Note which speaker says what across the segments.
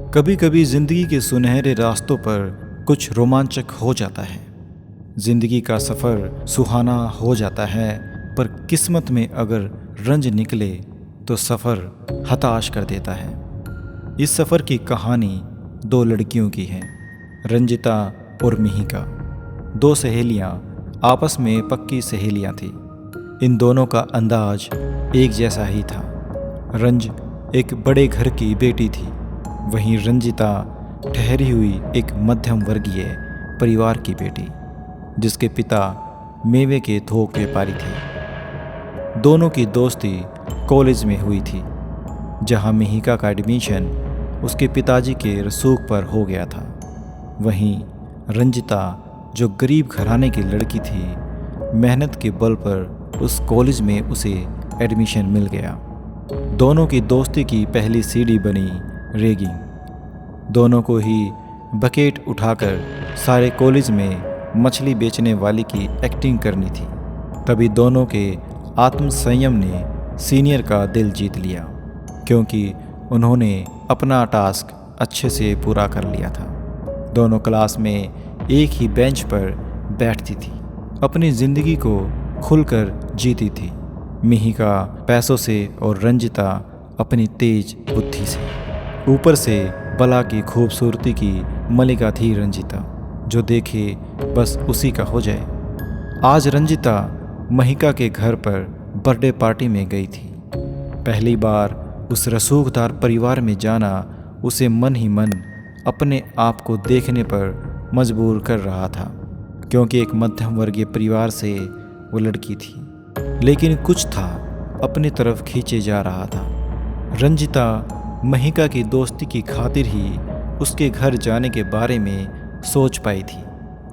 Speaker 1: कभी कभी जिंदगी के सुनहरे रास्तों पर कुछ रोमांचक हो जाता है। जिंदगी का सफ़र सुहाना हो जाता है, पर किस्मत में अगर रंज निकले तो सफ़र हताश कर देता है। इस सफ़र की कहानी दो लड़कियों की है, रंजिता और मिहिका। दो सहेलियां आपस में पक्की सहेलियां थीं। इन दोनों का अंदाज एक जैसा ही था। रंज एक बड़े घर की बेटी थी, वहीं रंजिता ठहरी हुई एक मध्यम वर्गीय परिवार की बेटी, जिसके पिता मेवे के थोक व्यापारी थे। दोनों की दोस्ती कॉलेज में हुई थी, जहां मिहिका का एडमिशन उसके पिताजी के रसूख पर हो गया था। वहीं रंजिता, जो गरीब घराने की लड़की थी, मेहनत के बल पर उस कॉलेज में उसे एडमिशन मिल गया। दोनों की दोस्ती की पहली सीढ़ी बनी रैगिंग। दोनों को ही बकेट उठाकर सारे कॉलेज में मछली बेचने वाली की एक्टिंग करनी थी। तभी दोनों के आत्मसंयम ने सीनियर का दिल जीत लिया, क्योंकि उन्होंने अपना टास्क अच्छे से पूरा कर लिया था। दोनों क्लास में एक ही बेंच पर बैठती थी, अपनी ज़िंदगी को खुलकर जीती थी। मिहिका पैसों से और रंजिता अपनी तेज बुद्धि से। ऊपर से बला की खूबसूरती की मलिका थी रंजिता, जो देखे बस उसी का हो जाए। आज रंजिता मिहिका के घर पर बर्थडे पार्टी में गई थी। पहली बार उस रसूखदार परिवार में जाना उसे मन ही मन अपने आप को देखने पर मजबूर कर रहा था, क्योंकि एक मध्यम वर्गीय परिवार से वो लड़की थी, लेकिन कुछ था अपनी तरफ खींचे जा रहा था। रंजिता मिहिका की दोस्ती की खातिर ही उसके घर जाने के बारे में सोच पाई थी,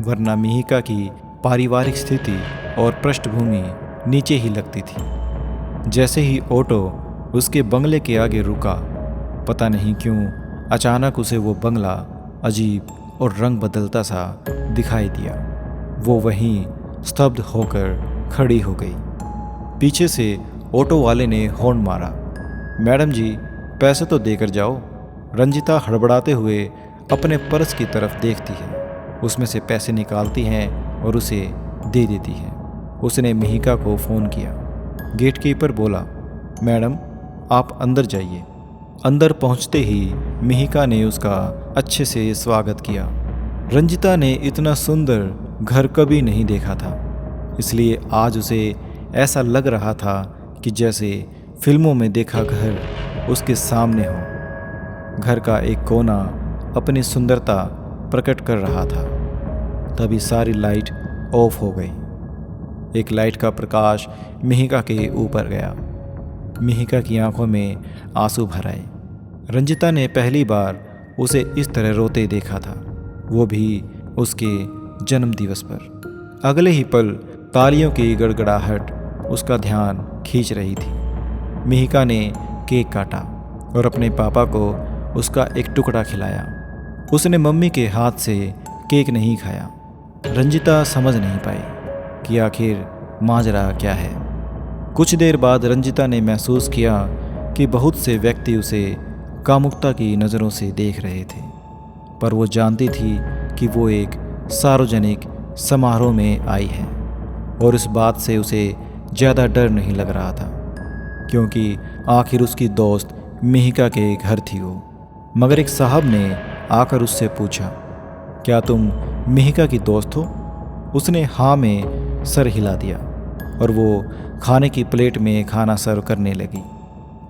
Speaker 1: वरना मिहिका की पारिवारिक स्थिति और पृष्ठभूमि नीचे ही लगती थी। जैसे ही ऑटो उसके बंगले के आगे रुका, पता नहीं क्यों अचानक उसे वो बंगला अजीब और रंग बदलता सा दिखाई दिया। वो वहीं स्तब्ध होकर खड़ी हो गई। पीछे से ऑटो वाले ने हॉर्न मारा, मैडम जी पैसे तो देकर जाओ। रंजिता हड़बड़ाते हुए अपने पर्स की तरफ देखती है, उसमें से पैसे निकालती हैं और उसे दे देती है। उसने मिहिका को फ़ोन किया। गेटकीपर बोला, मैडम आप अंदर जाइए। अंदर पहुंचते ही मिहिका ने उसका अच्छे से स्वागत किया। रंजिता ने इतना सुंदर घर कभी नहीं देखा था, इसलिए आज उसे ऐसा लग रहा था कि जैसे फिल्मों में देखा घर उसके सामने हो। घर का एक कोना अपनी सुंदरता प्रकट कर रहा था। तभी सारी लाइट ऑफ हो गई। एक लाइट का प्रकाश मिहिका के ऊपर गया। मिहिका की आंखों में आंसू भर आए। रंजिता ने पहली बार उसे इस तरह रोते देखा था, वो भी उसके जन्मदिवस पर। अगले ही पल तालियों की गड़गड़ाहट उसका ध्यान खींच रही थी। मिहिका ने केक काटा और अपने पापा को उसका एक टुकड़ा खिलाया। उसने मम्मी के हाथ से केक नहीं खाया। रंजिता समझ नहीं पाई कि आखिर माजरा क्या है। कुछ देर बाद रंजिता ने महसूस किया कि बहुत से व्यक्ति उसे कामुकता की नज़रों से देख रहे थे, पर वो जानती थी कि वो एक सार्वजनिक समारोह में आई है, और इस बात से उसे ज़्यादा डर नहीं लग रहा था, क्योंकि आखिर उसकी दोस्त मिहिका के घर थी वो। मगर एक साहब ने आकर उससे पूछा, क्या तुम मिहिका की दोस्त हो? उसने हाँ में सर हिला दिया और वो खाने की प्लेट में खाना सर्व करने लगी।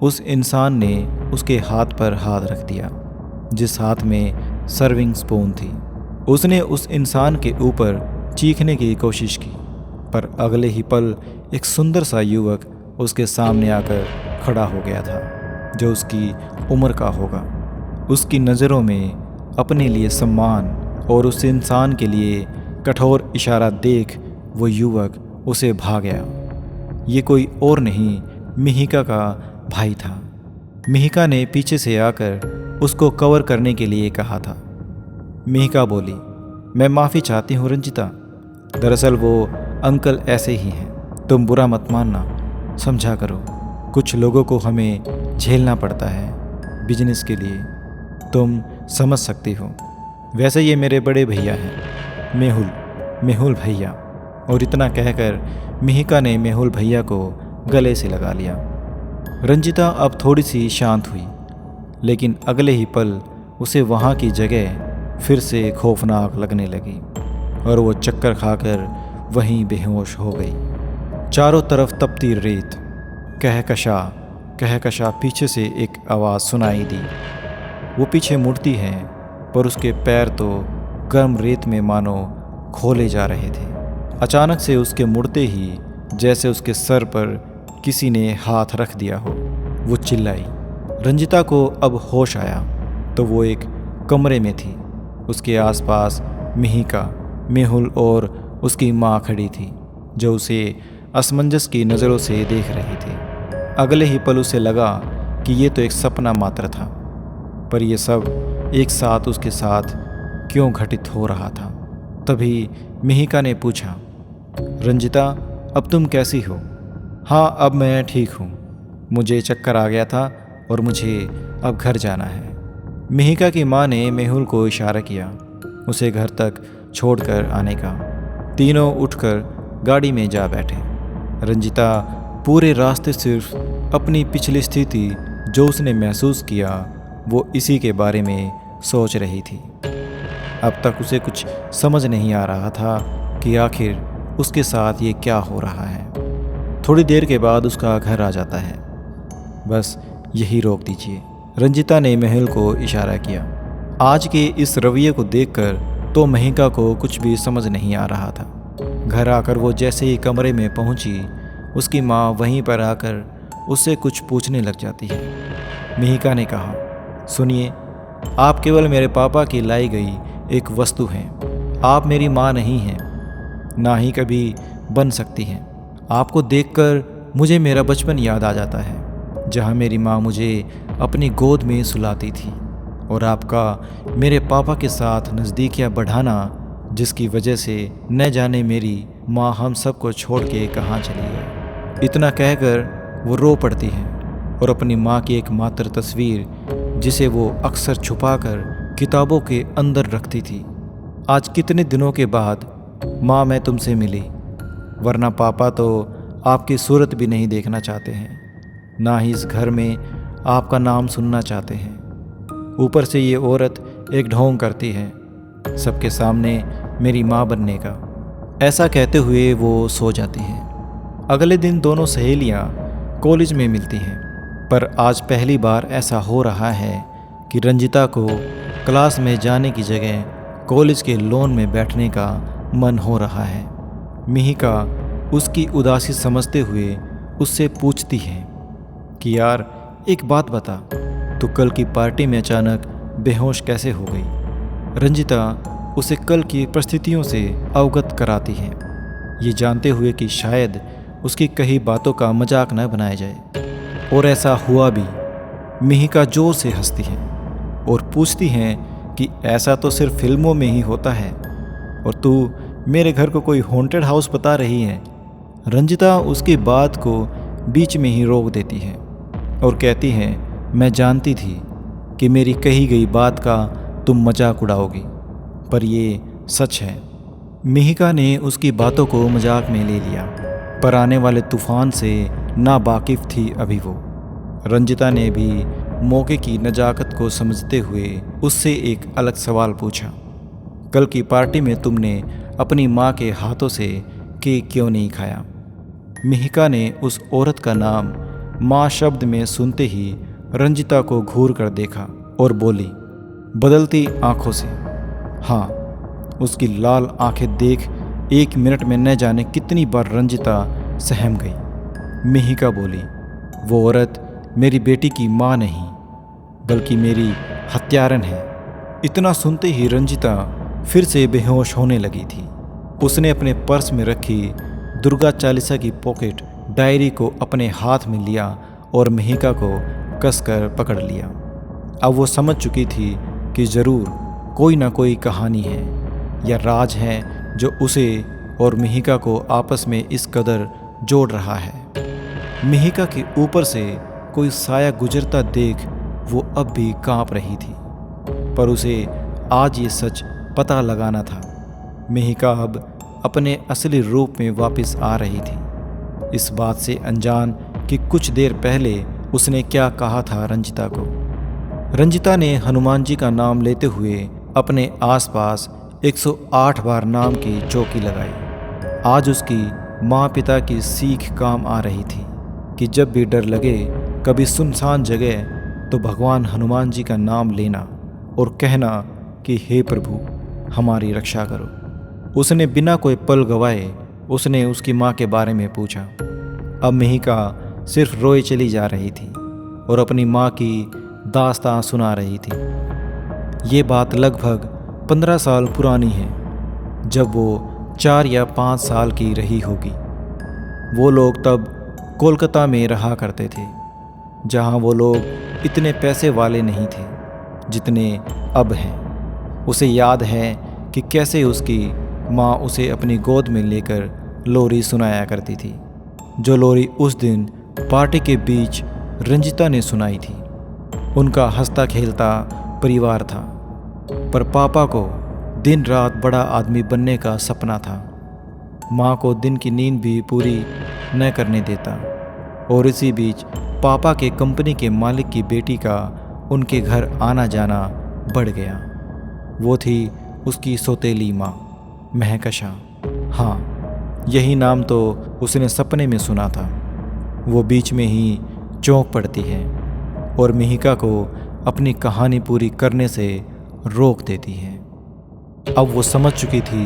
Speaker 1: उस इंसान ने उसके हाथ पर हाथ रख दिया, जिस हाथ में सर्विंग स्पून थी। उसने उस इंसान के ऊपर चीखने की कोशिश की, पर अगले ही पल एक सुंदर सा युवक उसके सामने आकर खड़ा हो गया था, जो उसकी उम्र का होगा। उसकी नज़रों में अपने लिए सम्मान और उस इंसान के लिए कठोर इशारा देख वो युवक उसे भा गया। ये कोई और नहीं, मिहिका का भाई था। मिहिका ने पीछे से आकर उसको कवर करने के लिए कहा था। मिहिका बोली, मैं माफ़ी चाहती हूँ रंजिता, दरअसल वो अंकल ऐसे ही हैं, तुम बुरा मत मानना, समझा करो। कुछ लोगों को हमें झेलना पड़ता है बिजनेस के लिए। तुम समझ सकती हूँ। वैसे ये मेरे बड़े भैया हैं, मेहुल भैया। और इतना कहकर मिहिका ने मेहुल भैया को गले से लगा लिया। रंजिता अब थोड़ी सी शांत हुई, लेकिन अगले ही पल उसे वहाँ की जगह फिर से खौफनाक लगने लगी और वो चक्कर खाकर वहीं बेहोश हो गई। चारों तरफ तपती रेत। कहकशा पीछे से एक आवाज़ सुनाई दी। वो पीछे मुड़ती है, पर उसके पैर तो गर्म रेत में मानो खोले जा रहे थे। अचानक से उसके मुड़ते ही जैसे उसके सर पर किसी ने हाथ रख दिया हो। वो चिल्लाई। रंजिता को अब होश आया तो वो एक कमरे में थी। उसके आसपास मिहिका, मेहुल और उसकी माँ खड़ी थी, जो उसे असमंजस की नज़रों से देख रही थी। अगले ही पल उसे लगा कि ये तो एक सपना मात्र था, पर यह सब एक साथ उसके साथ क्यों घटित हो रहा था। तभी मिहिका ने पूछा, रंजिता, अब तुम कैसी हो? हाँ, अब मैं ठीक हूँ। मुझे चक्कर आ गया था और मुझे अब घर जाना है। मिहिका की माँ ने मेहुल को इशारा किया उसे घर तक छोड़कर आने का। तीनों उठकर गाड़ी में जा बैठे। रंजिता पूरे रास्ते सिर्फ अपनी पिछली स्थिति जो उसने महसूस किया वो इसी के बारे में सोच रही थी। अब तक उसे कुछ समझ नहीं आ रहा था कि आखिर उसके साथ ये क्या हो रहा है। थोड़ी देर के बाद उसका घर आ जाता है। बस यही रोक दीजिए, रंजिता ने महल को इशारा किया। आज के इस रवैये को देखकर तो महिका को कुछ भी समझ नहीं आ रहा था। घर आकर वो जैसे ही कमरे में पहुंची, उसकी माँ वहीं पर आकर उससे कुछ पूछने लग जाती है। मिहिका ने कहा, सुनिए, आप केवल मेरे पापा की लाई गई एक वस्तु हैं। आप मेरी माँ नहीं हैं, ना ही कभी बन सकती हैं। आपको देखकर मुझे मेरा बचपन याद आ जाता है, जहाँ मेरी माँ मुझे अपनी गोद में सुलाती थी, और आपका मेरे पापा के साथ नज़दीकियाँ बढ़ाना, जिसकी वजह से न जाने मेरी माँ हम सबको छोड़ के कहाँ चली गई। इतना कहकर वो रो पड़ती है और अपनी माँ की एकमात्र तस्वीर, जिसे वो अक्सर छुपाकर किताबों के अंदर रखती थी। आज कितने दिनों के बाद माँ मैं तुमसे मिली, वरना पापा तो आपकी सूरत भी नहीं देखना चाहते हैं, ना ही इस घर में आपका नाम सुनना चाहते हैं। ऊपर से ये औरत एक ढोंग करती है सबके सामने मेरी माँ बनने का। ऐसा कहते हुए वो सो जाती है। अगले दिन दोनों सहेलियाँ कॉलेज में मिलती हैं, पर आज पहली बार ऐसा हो रहा है कि रंजिता को क्लास में जाने की जगह कॉलेज के लॉन में बैठने का मन हो रहा है। मिहिका उसकी उदासी समझते हुए उससे पूछती है कि यार, एक बात बता, तो कल की पार्टी में अचानक बेहोश कैसे हो गई? रंजिता उसे कल की परिस्थितियों से अवगत कराती है, ये जानते हुए कि शायद उसकी कही बातों का मजाक न बनाया जाए। और ऐसा हुआ भी। मिहिका जोर से हंसती है और पूछती हैं कि ऐसा तो सिर्फ फिल्मों में ही होता है, और तू मेरे घर को कोई हॉन्टेड हाउस बता रही है। रंजिता उसकी बात को बीच में ही रोक देती है और कहती है, मैं जानती थी कि मेरी कही गई बात का तुम मजाक उड़ाओगी, पर ये सच है। मिहिका ने उसकी बातों को मजाक में ले लिया, पर आने वाले तूफान से नावाकिफ थी अभी वो। रंजिता ने भी मौके की नजाकत को समझते हुए उससे एक अलग सवाल पूछा, कल की पार्टी में तुमने अपनी माँ के हाथों से केक क्यों नहीं खाया? मिहिका ने उस औरत का नाम माँ शब्द में सुनते ही रंजिता को घूर कर देखा और बोली बदलती आंखों से। हाँ, उसकी लाल आंखें देख 1 मिनट में न जाने कितनी बार रंजिता सहम गई। मिहिका बोली, वो औरत मेरी बेटी की माँ नहीं, बल्कि मेरी हत्यारन है। इतना सुनते ही रंजिता फिर से बेहोश होने लगी थी। उसने अपने पर्स में रखी दुर्गा चालीसा की पॉकेट डायरी को अपने हाथ में लिया और मिहिका को कसकर पकड़ लिया। अब वो समझ चुकी थी कि ज़रूर कोई ना कोई कहानी है या राज है जो उसे और मिहिका को आपस में इस कदर जोड़ रहा है। मिहिका के ऊपर से कोई साया गुजरता देख वो अब भी कांप रही थी, पर उसे आज ये सच पता लगाना था। मेहिका अब अपने असली रूप में वापस आ रही थी, इस बात से अनजान कि कुछ देर पहले उसने क्या कहा था रंजिता को। रंजिता ने हनुमान जी का नाम लेते हुए अपने आसपास 108 बार नाम की चौकी लगाई। आज उसकी माँ पिता की सीख काम आ रही थी कि जब भी डर लगे, कभी सुनसान जगह, तो भगवान हनुमान जी का नाम लेना और कहना कि हे प्रभु हमारी रक्षा करो। उसने बिना कोई पल गवाए उसने उसकी माँ के बारे में पूछा। अब मेहिका सिर्फ रोए चली जा रही थी और अपनी माँ की दास्तां सुना रही थी। ये बात लगभग 15 साल पुरानी है, जब वो 4 या 5 साल की रही होगी। वो लोग तब कोलकाता में रहा करते थे, जहाँ वो लोग इतने पैसे वाले नहीं थे जितने अब हैं। उसे याद है कि कैसे उसकी माँ उसे अपनी गोद में लेकर लोरी सुनाया करती थी, जो लोरी उस दिन पार्टी के बीच रंजिता ने सुनाई थी। उनका हंसता खेलता परिवार था, पर पापा को दिन रात बड़ा आदमी बनने का सपना था। माँ को दिन की नींद भी पूरी न करने देता, और इसी बीच पापा के कंपनी के मालिक की बेटी का उनके घर आना जाना बढ़ गया। वो थी उसकी सौतेली माँ, महकशा। हाँ, यही नाम तो उसने सपने में सुना था। वो बीच में ही चौंक पड़ती है और मेहिका को अपनी कहानी पूरी करने से रोक देती है। अब वो समझ चुकी थी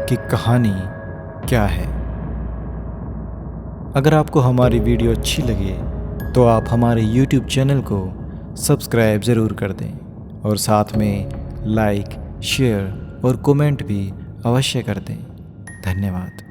Speaker 1: कि कहानी क्या है। अगर आपको हमारी वीडियो अच्छी लगे तो आप हमारे YouTube चैनल को सब्सक्राइब ज़रूर कर दें और साथ में लाइक, शेयर और कमेंट भी अवश्य कर दें। धन्यवाद।